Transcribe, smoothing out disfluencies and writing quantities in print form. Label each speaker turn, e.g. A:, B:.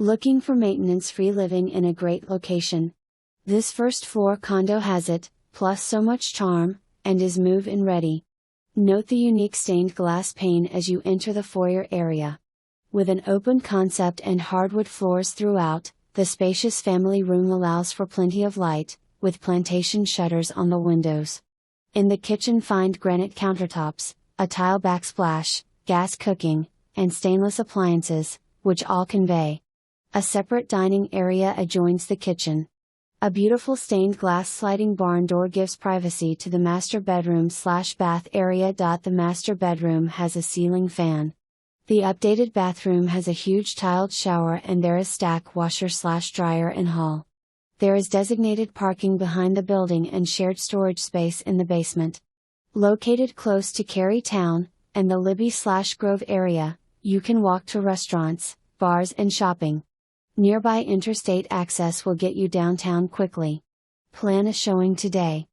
A: Looking for maintenance-free living in a great location? This first floor condo has it, plus so much charm, and is move-in ready. Note the unique stained glass pane as you enter the foyer area. With an open concept and hardwood floors throughout, the spacious family room allows for plenty of light, with plantation shutters on the windows. In the kitchen find granite countertops, a tile backsplash, gas cooking, and stainless appliances, which all convey. A separate dining area adjoins the kitchen. A beautiful stained glass sliding barn door gives privacy to the master bedroom/bath area. The master bedroom has a ceiling fan. The updated bathroom has a huge tiled shower and there is stack washer/dryer in hall. There is designated parking behind the building and shared storage space in the basement. Located close to CaryTown, and the Libbie/Grove area, you can walk to restaurants, bars and shopping. Nearby interstate access will get you downtown quickly. Plan a showing today.